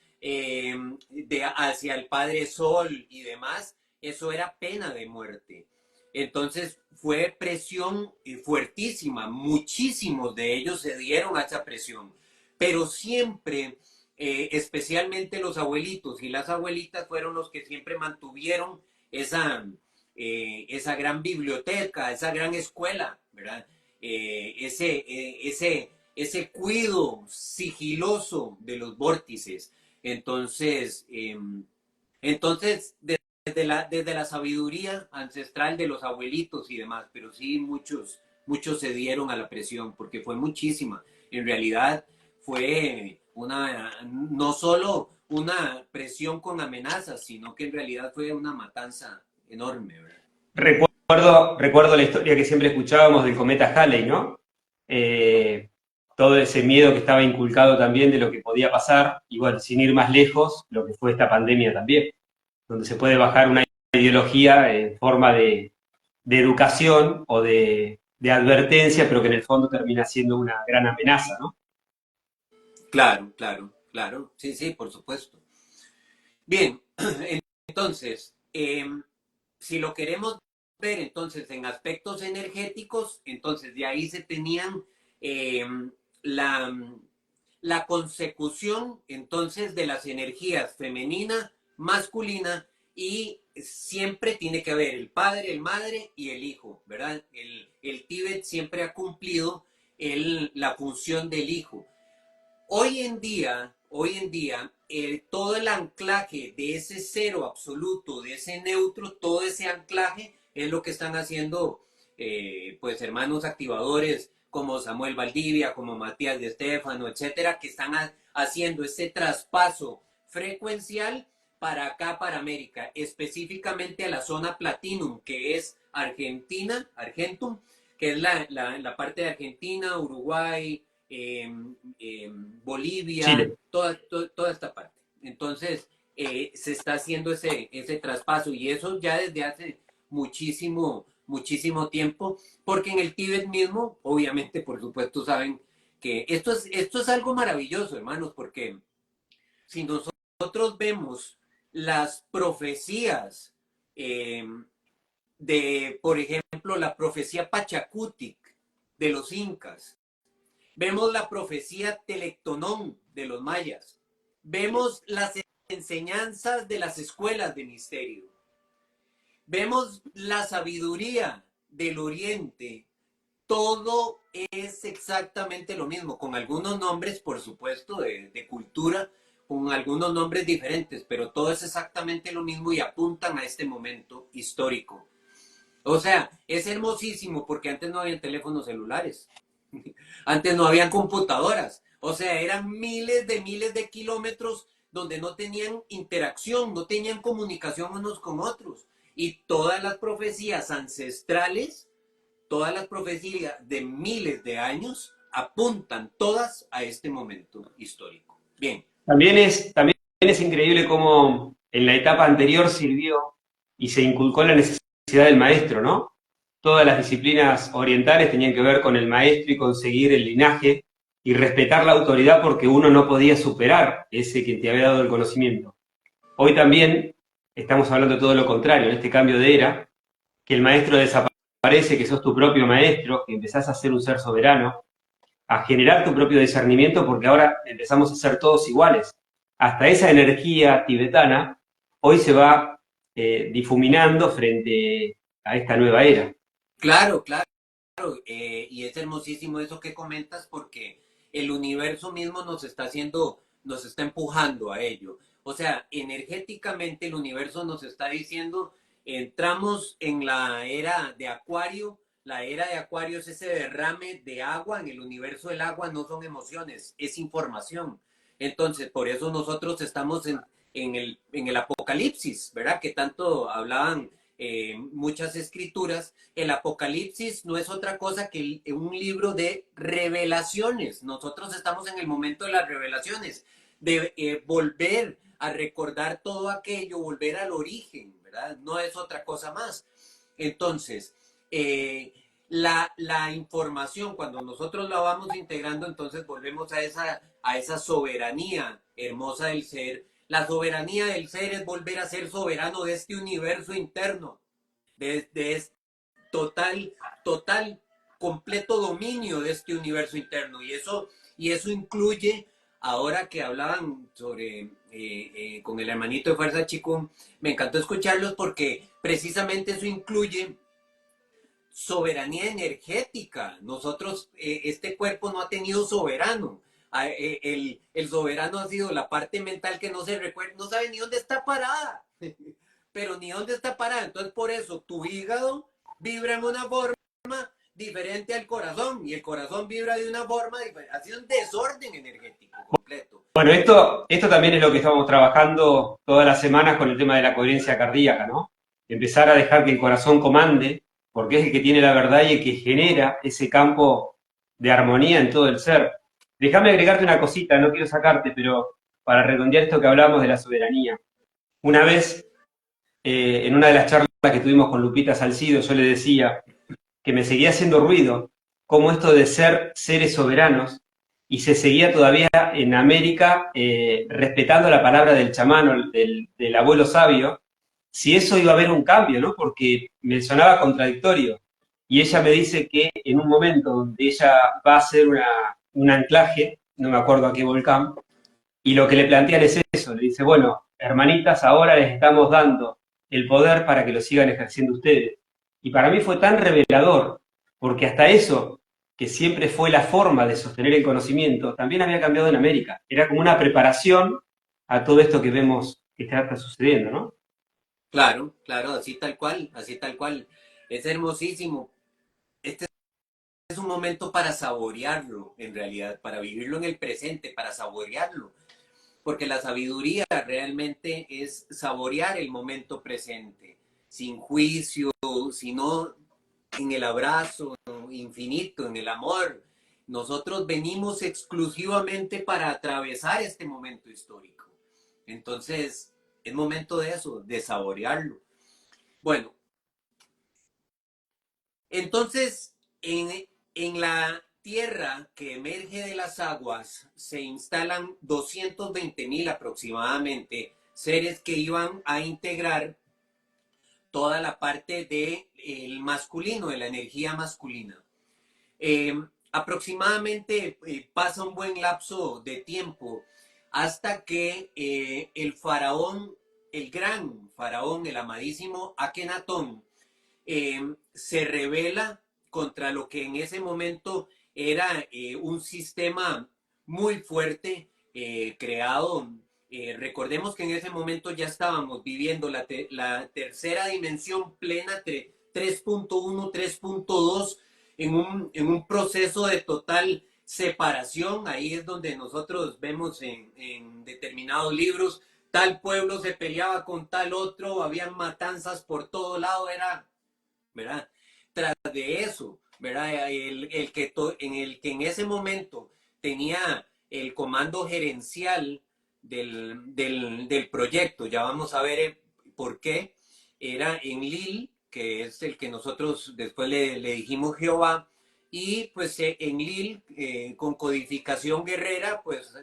hacia el Padre Sol y demás, eso era pena de muerte. Entonces fue presión fuertísima, muchísimos de ellos se dieron a esa presión, pero siempre, especialmente los abuelitos y las abuelitas fueron los que siempre mantuvieron esa gran biblioteca, esa gran escuela, ¿verdad? Ese cuido sigiloso de los vórtices. Entonces, desde la sabiduría ancestral de los abuelitos y demás, pero sí muchos se dieron a la presión porque fue muchísima. En realidad fue no solo una presión con amenazas, sino que en realidad fue una matanza enorme, ¿verdad? Recuerdo la historia que siempre escuchábamos del cometa Halley, ¿no? Eh, Todo ese miedo que estaba inculcado también de lo que podía pasar, y bueno, sin ir más lejos, lo que fue esta pandemia también, donde se puede bajar una ideología en forma de educación o de advertencia, pero que en el fondo termina siendo una gran amenaza, ¿no? Claro, claro, claro. Sí, sí, por supuesto. Bien, entonces, si lo queremos ver entonces en aspectos energéticos, entonces de ahí se tenían eh, la, la consecución entonces de las energías femenina, masculina, y siempre tiene que haber el padre, el madre y el hijo, ¿verdad? El Tíbet siempre ha cumplido la función del hijo. Hoy en día, todo el anclaje de ese cero absoluto, de ese neutro, todo ese anclaje es lo que están haciendo, pues, hermanos activadores como Samuel Valdivia, como Matías de Estéfano, etcétera, que están haciendo ese traspaso frecuencial para acá, para América, específicamente a la zona Platinum, que es Argentina, Argentum, que es la parte de Argentina, Uruguay, Bolivia, Chile. toda esta parte. Entonces, se está haciendo ese traspaso y eso ya desde hace muchísimo tiempo, porque en el Tíbet mismo, obviamente, por supuesto, saben que esto es algo maravilloso, hermanos, porque si nosotros vemos las profecías por ejemplo, la profecía Pachacutic de los incas, vemos la profecía Telectonón de los mayas, vemos las enseñanzas de las escuelas de misterio, vemos la sabiduría del Oriente. Todo es exactamente lo mismo, con algunos nombres, por supuesto, de cultura, con algunos nombres diferentes, pero todo es exactamente lo mismo y apuntan a este momento histórico. O sea, es hermosísimo porque antes no habían teléfonos celulares, antes no habían computadoras, o sea, eran miles de kilómetros donde no tenían interacción, no tenían comunicación unos con otros. Y todas las profecías ancestrales, todas las profecías de miles de años apuntan todas a este momento histórico. Bien. También es increíble cómo en la etapa anterior sirvió y se inculcó la necesidad del maestro, ¿no? Todas las disciplinas orientales tenían que ver con el maestro y conseguir el linaje y respetar la autoridad porque uno no podía superar ese que te había dado el conocimiento. Hoy también estamos hablando de todo lo contrario, en este cambio de era, que el maestro desaparece, que sos tu propio maestro, que empezás a ser un ser soberano, a generar tu propio discernimiento, porque ahora empezamos a ser todos iguales. Hasta esa energía tibetana hoy se va difuminando frente a esta nueva era. Claro, claro. Y es hermosísimo eso que comentas porque el universo mismo nos está haciendo, nos está empujando a ello. O sea, energéticamente el universo nos está diciendo, entramos en la era de Acuario. La era de Acuario es ese derrame de agua. En el universo el agua no son emociones, es información. Entonces, por eso nosotros estamos en el Apocalipsis, ¿verdad? Que tanto hablaban muchas escrituras. El Apocalipsis no es otra cosa que un libro de revelaciones. Nosotros estamos en el momento de las revelaciones, de volver a recordar todo aquello, volver al origen, ¿verdad? No es otra cosa más. Entonces, la información, cuando nosotros la vamos integrando, entonces volvemos a esa soberanía hermosa del ser. La soberanía del ser es volver a ser soberano de este universo interno, de este total, completo dominio de este universo interno. Y eso incluye, ahora que hablaban sobre, con el hermanito de Fuerza Chikung, me encantó escucharlos porque precisamente eso incluye soberanía energética. Nosotros, este cuerpo no ha tenido soberano. El soberano ha sido la parte mental que no se recuerda, no sabe ni dónde está parada, pero ni dónde está parada. Entonces, por eso tu hígado vibra en una forma diferente al corazón y el corazón vibra de una forma diferente. Ha sido un desorden energético completo. Bueno, esto también es lo que estamos trabajando todas las semanas con el tema de la coherencia cardíaca, ¿no? Empezar a dejar que el corazón comande, porque es el que tiene la verdad y el que genera ese campo de armonía en todo el ser. Déjame agregarte una cosita, no quiero sacarte, pero para redondear esto que hablamos de la soberanía. Una vez, en una de las charlas que tuvimos con Lupita Salcido, yo le decía que me seguía haciendo ruido cómo esto de ser seres soberanos y se seguía todavía en América respetando la palabra del chamán, del abuelo sabio, si eso iba a haber un cambio, ¿no? Porque me sonaba contradictorio. Y ella me dice que en un momento donde ella va a hacer un anclaje, no me acuerdo a qué volcán, y lo que le plantean es eso, le dice, bueno, hermanitas, ahora les estamos dando el poder para que lo sigan ejerciendo ustedes. Y para mí fue tan revelador, porque hasta eso, que siempre fue la forma de sostener el conocimiento, también había cambiado en América. Era como una preparación a todo esto que vemos que está sucediendo, ¿no? Claro, claro, así tal cual, así tal cual. Es hermosísimo. Este es un momento para saborearlo, en realidad, para vivirlo en el presente, para saborearlo. Porque la sabiduría realmente es saborear el momento presente, sin juicio, sino en el abrazo infinito, en el amor. Nosotros venimos exclusivamente para atravesar este momento histórico. Entonces, es momento de eso, de saborearlo. Bueno, entonces, en la tierra que emerge de las aguas se instalan 220.000 aproximadamente seres que iban a integrar toda la parte del masculino, de la energía masculina. Aproximadamente pasa un buen lapso de tiempo hasta que el faraón, el gran faraón, el amadísimo Akenatón, se rebela contra lo que en ese momento era un sistema muy fuerte creado. Recordemos que en ese momento ya estábamos viviendo la tercera dimensión plena, 3.1, 3.2, en un proceso de total separación. Ahí es donde nosotros vemos en determinados libros, tal pueblo se peleaba con tal otro, habían matanzas por todo lado, era, ¿verdad? Tras de eso, ¿verdad? En el que en ese momento tenía el comando gerencial del proyecto, ya vamos a ver por qué, era Enlil, que es el que nosotros después le dijimos Jehová, y pues Enlil, con codificación guerrera, pues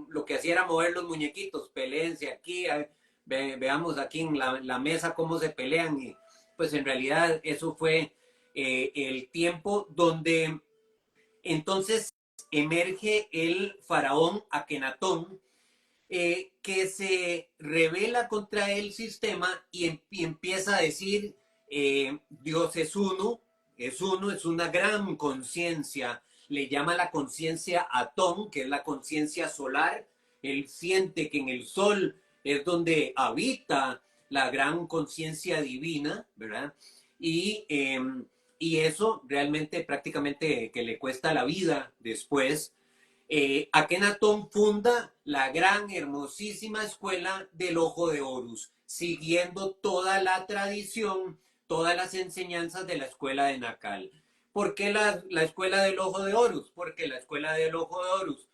lo que hacía era mover los muñequitos, peleense aquí, veamos aquí en la mesa cómo se pelean, y pues en realidad eso fue el tiempo donde entonces emerge el faraón Akenatón, que se rebela contra el sistema y empieza a decir, Dios es uno, es una gran conciencia, le llama la conciencia Atón, que es la conciencia solar. Él siente que en el sol es donde habita la gran conciencia divina, ¿verdad? Y, eh, y eso realmente prácticamente que le cuesta la vida después. Akenatón funda la gran, hermosísima escuela del Ojo de Horus, siguiendo toda la tradición, todas las enseñanzas de la escuela de Nakal. ¿Por qué la escuela del Ojo de Horus? Porque la escuela del Ojo de Horus,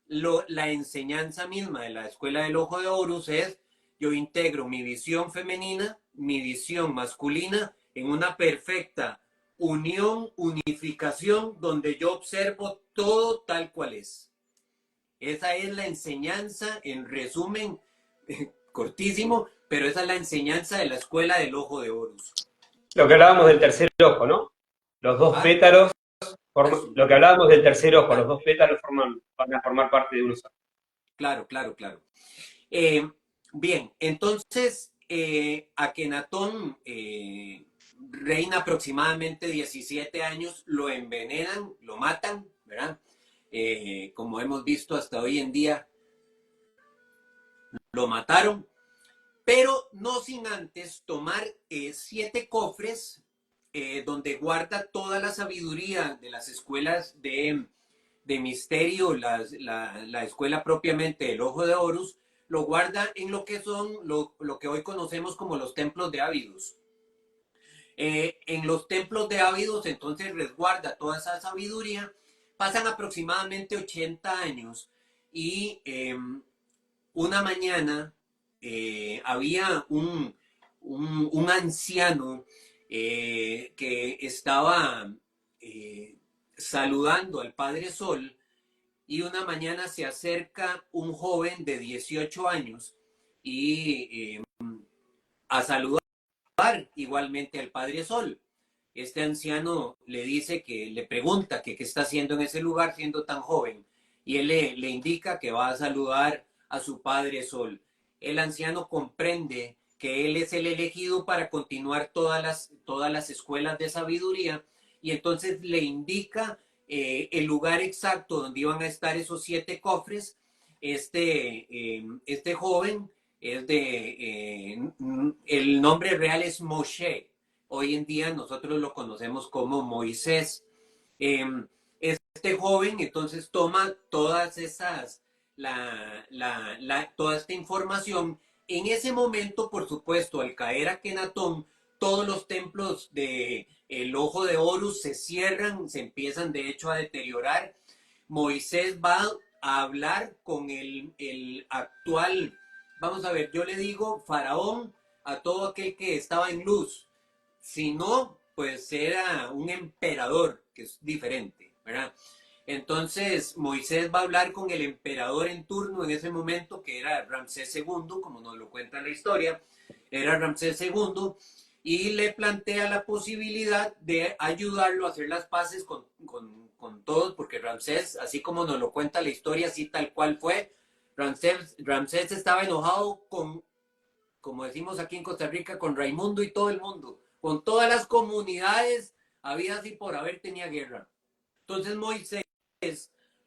la enseñanza misma de la escuela del Ojo de Horus es: yo integro mi visión femenina, mi visión masculina en una perfecta unión, unificación, donde yo observo todo tal cual es. Esa es la enseñanza, en resumen, cortísimo, pero esa es la enseñanza de la escuela del Ojo de Horus. Lo que hablábamos del tercer ojo, ¿no? Los dos pétalos, lo que hablábamos del tercer ojo, los dos pétalos van a formar parte de uno solo. Claro, claro, claro. Bien, entonces Akenatón reina aproximadamente 17 años, lo envenenan, lo matan, ¿verdad? Como hemos visto hasta hoy en día, lo mataron, pero no sin antes tomar 7 cofres donde guarda toda la sabiduría de las escuelas de misterio, la escuela propiamente del Ojo de Horus, lo guarda en lo que son lo que hoy conocemos como los templos de Abidos. En los templos de Abidos entonces resguarda toda esa sabiduría. Pasan aproximadamente 80 años y una mañana había un anciano que estaba saludando al Padre Sol, y una mañana se acerca un joven de 18 años y a saludar igualmente al Padre Sol. Este anciano le dice que le pregunta que qué está haciendo en ese lugar siendo tan joven, y él le indica que va a saludar a su Padre Sol. El anciano comprende que él es el elegido para continuar todas las escuelas de sabiduría, y entonces le indica el lugar exacto donde iban a estar esos 7 cofres. Este joven es el nombre real es Moshe. Hoy en día nosotros lo conocemos como Moisés. Este joven entonces toma todas esas, toda esta información. En ese momento, por supuesto, al caer Akenatón, todos los templos del Ojo de Horus se cierran, se empiezan de hecho a deteriorar. Moisés va a hablar con el actual, vamos a ver, yo le digo faraón a todo aquel que estaba en luz. Si no, pues era un emperador, que es diferente, ¿verdad? Entonces Moisés va a hablar con el emperador en turno en ese momento, que era Ramsés II, como nos lo cuenta la historia, era Ramsés II, y le plantea la posibilidad de ayudarlo a hacer las paces con todos, porque Ramsés, así como nos lo cuenta la historia, así tal cual fue, Ramsés estaba enojado con, como decimos aquí en Costa Rica, con Raimundo y todo el mundo, con todas las comunidades habidas y por haber tenía guerra. Entonces Moisés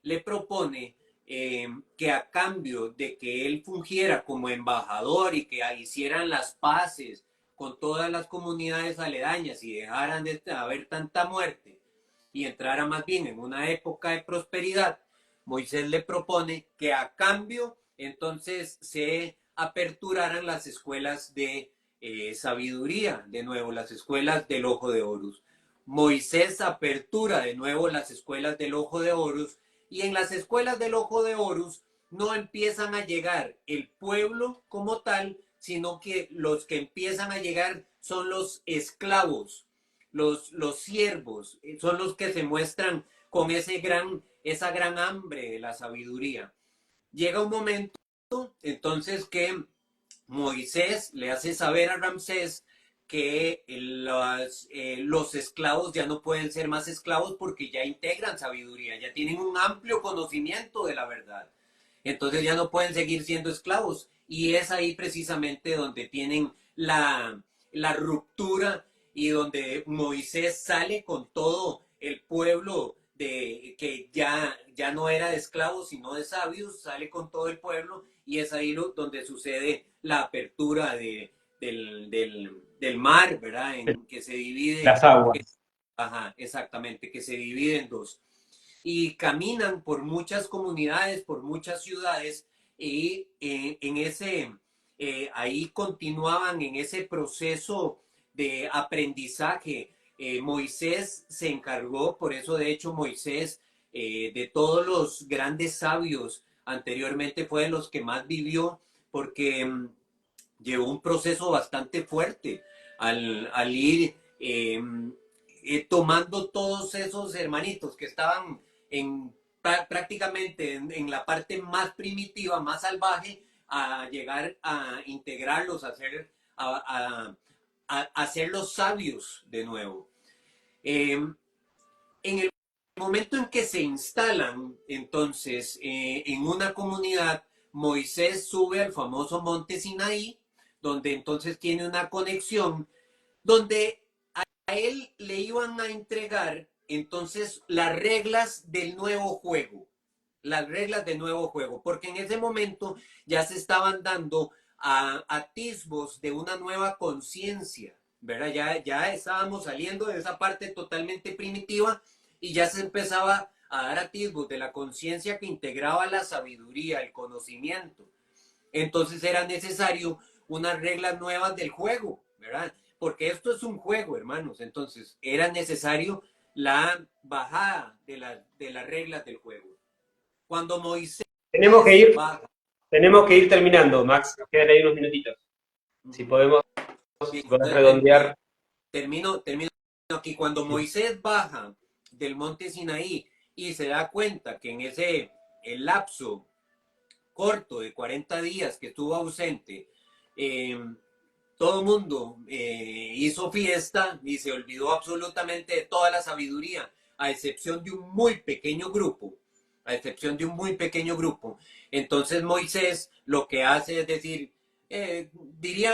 le propone que a cambio de que él fungiera como embajador y que hicieran las paces con todas las comunidades aledañas y dejaran de haber tanta muerte y entrara más bien en una época de prosperidad, Moisés le propone que a cambio entonces se aperturaran las escuelas de sabiduría, de nuevo, las escuelas del Ojo de Horus. Moisés apertura de nuevo las escuelas del Ojo de Horus y en las escuelas del Ojo de Horus no empiezan a llegar el pueblo como tal, sino que los que empiezan a llegar son los esclavos, los siervos, son los que se muestran con esa gran hambre de la sabiduría. Llega un momento entonces que Moisés le hace saber a Ramsés que los esclavos ya no pueden ser más esclavos porque ya integran sabiduría, ya tienen un amplio conocimiento de la verdad. Entonces ya no pueden seguir siendo esclavos. Y es ahí precisamente donde tienen la ruptura y donde Moisés sale con todo el pueblo de que ya no era de esclavos sino de sabios, sale con todo el pueblo y es ahí donde sucede la apertura del mar, ¿verdad? En que se divide. Las aguas. Ajá, exactamente, que se divide en dos. Y caminan por muchas comunidades, por muchas ciudades y ahí continuaban en ese proceso de aprendizaje. Moisés se encargó, por eso de hecho Moisés, de todos los grandes sabios anteriormente fue de los que más vivió porque llevó un proceso bastante fuerte al ir tomando todos esos hermanitos que estaban prácticamente en la parte más primitiva, más salvaje, a llegar a integrarlos, a hacerlos sabios de nuevo. En el momento en que se instalan, entonces, en una comunidad, Moisés sube al famoso monte Sinaí, donde entonces tiene una conexión, donde a él le iban a entregar entonces las reglas del nuevo juego, las reglas del nuevo juego, porque en ese momento ya se estaban dando atisbos de una nueva conciencia, ¿verdad? Ya estábamos saliendo de esa parte totalmente primitiva y ya se empezaba a dar atisbos de la conciencia que integraba la sabiduría, el conocimiento. Entonces era necesario unas reglas nuevas del juego, ¿verdad? Porque esto es un juego, hermanos. Entonces era necesario la bajada de las reglas del juego. Cuando Moisés Tenemos que ir, baja, tenemos que ir terminando, Max. Nos quedan ahí unos minutitos. Si podemos redondear. termino aquí. Cuando Moisés baja del monte Sinaí y se da cuenta que en el lapso corto de 40 días que estuvo ausente, todo el mundo hizo fiesta y se olvidó absolutamente de toda la sabiduría, a excepción de un muy pequeño grupo, Entonces Moisés lo que hace es decir,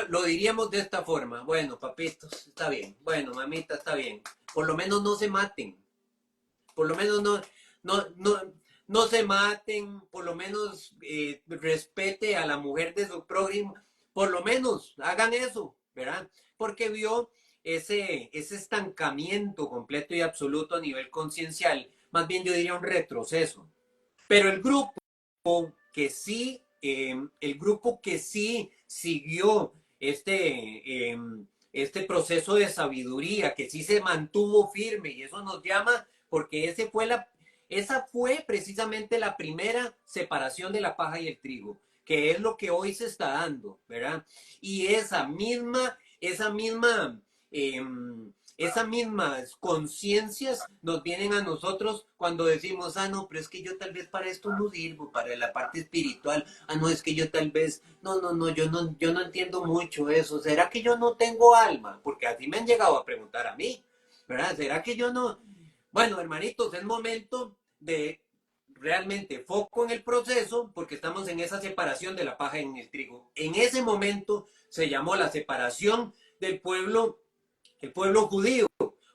lo diríamos de esta forma: bueno, papitos, está bien, bueno, mamita, está bien, por lo menos no se maten, por lo menos no se maten, por lo menos respete a la mujer de su prójimo, por lo menos hagan eso, ¿verdad? Porque vio ese estancamiento completo y absoluto a nivel conciencial, más bien yo diría un retroceso. Pero el grupo que sí siguió este proceso de sabiduría, que sí se mantuvo firme, y eso nos llama porque esa fue precisamente la primera separación de la paja y el trigo, que es lo que hoy se está dando, ¿verdad? Y esas mismas conciencias nos vienen a nosotros cuando decimos: no, pero es que yo tal vez para esto no sirvo, para la parte espiritual. No, es que yo tal vez, no, yo no entiendo mucho eso. ¿Será que yo no tengo alma? Porque así me han llegado a preguntar a mí, ¿verdad? ¿Será que yo no? Bueno, hermanitos, es momento de realmente foco en el proceso porque estamos en esa separación de la paja en el trigo. En ese momento se llamó la separación del pueblo, el pueblo judío,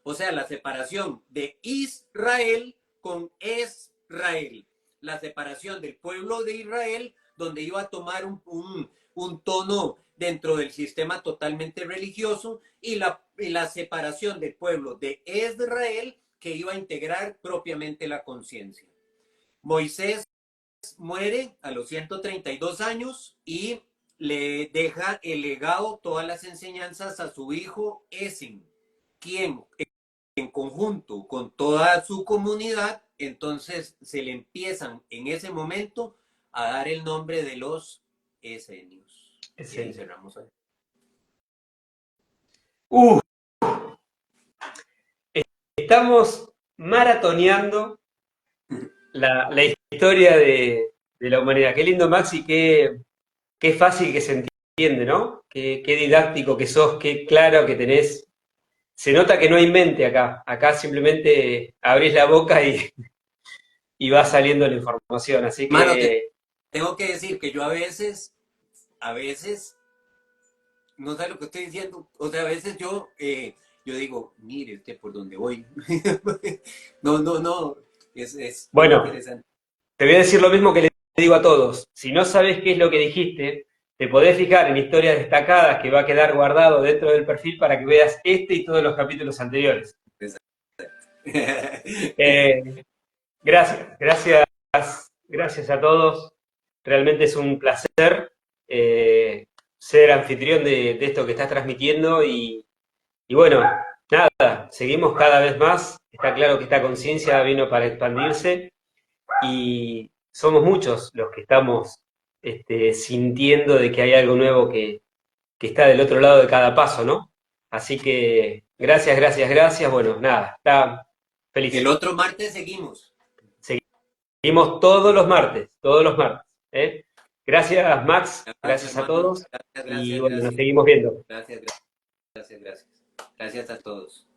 o sea, la separación de Israel con Israel, la separación del pueblo de Israel, donde iba a tomar un tono dentro del sistema totalmente religioso, y la separación del pueblo de Israel, que iba a integrar propiamente la conciencia. Moisés muere a los 132 años y le deja el legado, todas las enseñanzas a su hijo Esen, quien en conjunto con toda su comunidad, entonces se le empiezan en ese momento a dar el nombre de los esenios. Y ahí cerramos ahí. Estamos maratoneando la historia de la humanidad. Qué lindo, Maxi, qué fácil que se entiende, ¿no? Qué didáctico que sos, qué claro que tenés. Se nota que no hay mente acá. Acá simplemente abrís la boca y va saliendo la información. Así Mano, que... tengo que decir que yo a veces, no sé lo que estoy diciendo, o sea, a veces yo digo, mire usted por dónde voy. No, es Bueno, interesante. te voy a decir lo mismo que le digo a todos. Si no sabes qué es lo que dijiste, te podés fijar en historias destacadas que va a quedar guardado dentro del perfil para que veas este y todos los capítulos anteriores. Gracias a todos. Realmente es un placer ser anfitrión de esto que estás transmitiendo y bueno, nada, seguimos cada vez más. Está claro que esta conciencia vino para expandirse y somos muchos los que estamos sintiendo de que hay algo nuevo que está del otro lado de cada paso, ¿no? Así que gracias. Bueno, nada, está feliz. El otro martes seguimos. Seguimos todos los martes, ¿eh? Gracias, Max, gracias a todos. Gracias, Y bueno, nos seguimos viendo. Gracias a todos.